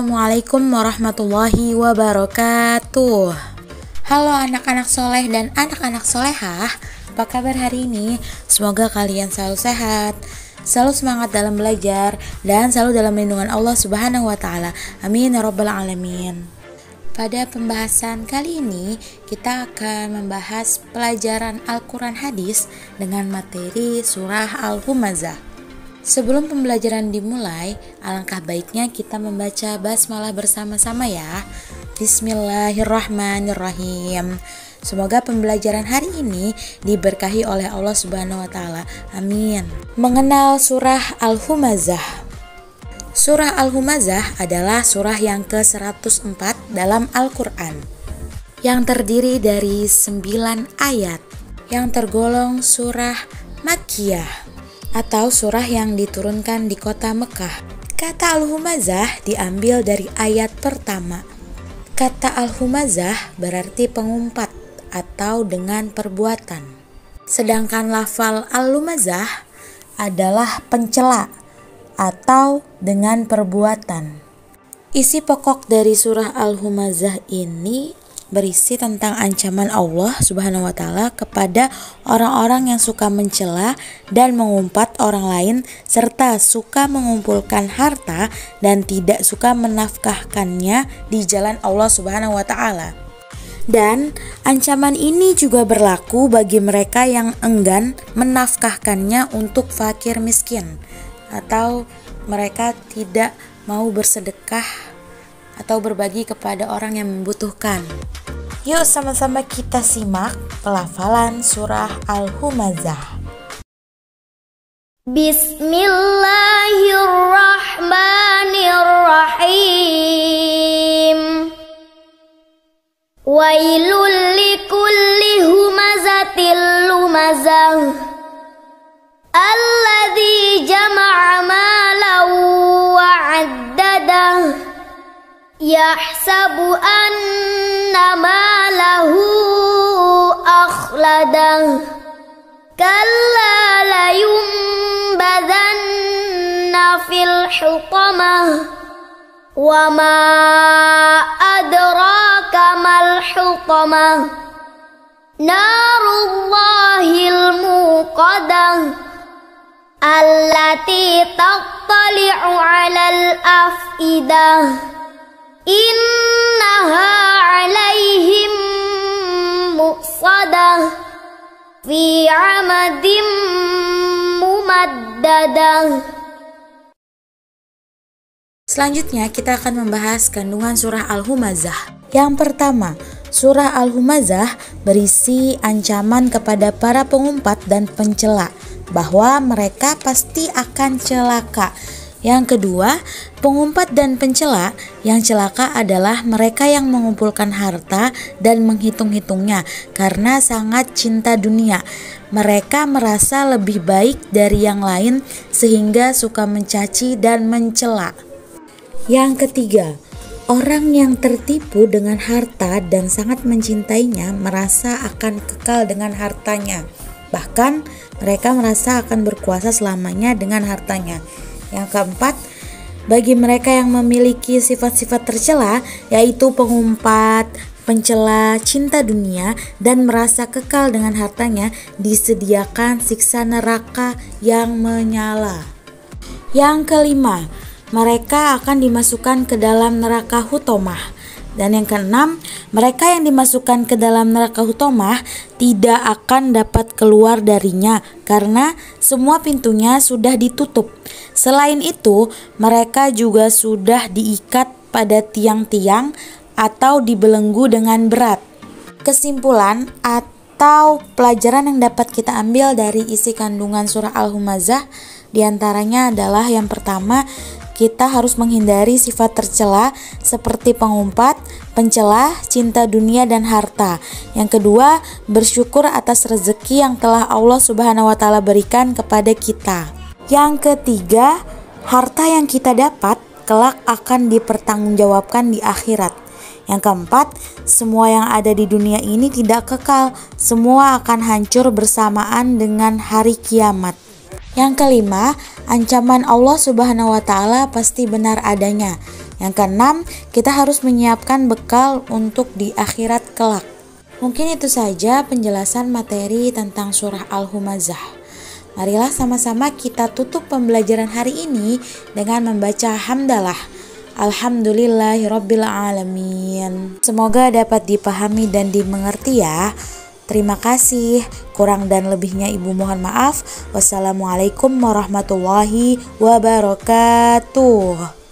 Assalamualaikum warahmatullahi wabarakatuh. Halo anak-anak soleh dan anak-anak solehah, apa kabar hari ini? Semoga kalian selalu sehat, selalu semangat dalam belajar, dan selalu dalam lindungan Allah Subhanahu wa Ta'ala. Amin ya Rabbal Alamin. Pada pembahasan kali ini, kita akan membahas pelajaran Al-Quran Hadis dengan materi surah Al-Humazah. Sebelum pembelajaran dimulai, alangkah baiknya kita membaca basmalah bersama-sama ya. Bismillahirrahmanirrahim. Semoga pembelajaran hari ini diberkahi oleh Allah Subhanahu wa Ta'ala. Amin. Mengenal surah Al-Humazah. Surah Al-Humazah adalah surah yang ke-104 dalam Al-Quran, yang terdiri dari 9 ayat, yang tergolong surah Makkiyah atau surah yang diturunkan di kota Mekah. Kata Al-Humazah diambil dari ayat pertama. Kata Al-Humazah berarti pengumpat atau dengan perbuatan. Sedangkan lafal Al-Humazah adalah pencela atau dengan perbuatan. Isi pokok dari surah Al-Humazah ini berisi tentang ancaman Allah Subhanahu wa Ta'ala kepada orang-orang yang suka mencela dan mengumpat orang lain, serta suka mengumpulkan harta dan tidak suka menafkahkannya di jalan Allah Subhanahu wa Ta'ala. Dan ancaman ini juga berlaku bagi mereka yang enggan menafkahkannya untuk fakir miskin, atau mereka tidak mau bersedekah atau berbagi kepada orang yang membutuhkan. Yuk sama-sama kita simak pelafalan surah Al-Humazah. Bismillahirrahmanirrahim. Wailul likulli humazatil lumazah, alladzi jama'a malan wa 'addadah, yahsabu anna malahu akhladah, kalla layumbadhanna fil hutamah, wa ma adraka mal hutamah, narullahil muqadah, allati tattali'u 'alal afidah, innaha 'alaihim muqsadah fi 'amadim mumaddadah. Selanjutnya kita akan membahas kandungan surah Al-Humazah. Yang pertama, surah Al-Humazah berisi ancaman kepada para pengumpat dan pencela bahwa mereka pasti akan celaka. Yang kedua, pengumpat dan pencela yang celaka adalah mereka yang mengumpulkan harta dan menghitung-hitungnya karena sangat cinta dunia. Mereka merasa lebih baik dari yang lain sehingga suka mencaci dan mencela. Yang ketiga, orang yang tertipu dengan harta dan sangat mencintainya merasa akan kekal dengan hartanya. Bahkan mereka merasa akan berkuasa selamanya dengan hartanya. Yang keempat, bagi mereka yang memiliki sifat-sifat tercela, yaitu pengumpat, pencela, cinta dunia, dan merasa kekal dengan hartanya, disediakan siksa neraka yang menyala. Yang kelima, mereka akan dimasukkan ke dalam neraka Hutomah. Dan yang keenam, mereka yang dimasukkan ke dalam neraka Hutomah tidak akan dapat keluar darinya karena semua pintunya sudah ditutup. Selain itu, mereka juga sudah diikat pada tiang-tiang atau dibelenggu dengan berat. Kesimpulan atau pelajaran yang dapat kita ambil dari isi kandungan surah Al-Humazah diantaranya adalah yang pertama, kita harus menghindari sifat tercela seperti pengumpat, pencela, cinta dunia dan harta. Yang kedua, bersyukur atas rezeki yang telah Allah Subhanahu wa Ta'ala berikan kepada kita. Yang ketiga, harta yang kita dapat kelak akan dipertanggungjawabkan di akhirat. Yang keempat, semua yang ada di dunia ini tidak kekal, semua akan hancur bersamaan dengan hari kiamat. Yang kelima, ancaman Allah Subhanahu wa Ta'ala pasti benar adanya. Yang keenam, kita harus menyiapkan bekal untuk di akhirat kelak. Mungkin itu saja penjelasan materi tentang surah Al-Humazah. Marilah sama-sama kita tutup pembelajaran hari ini dengan membaca hamdalah. Alhamdulillahirabbil alamin. Semoga dapat dipahami dan dimengerti ya. Terima kasih. Kurang dan lebihnya Ibu mohon maaf. Wassalamualaikum warahmatullahi wabarakatuh.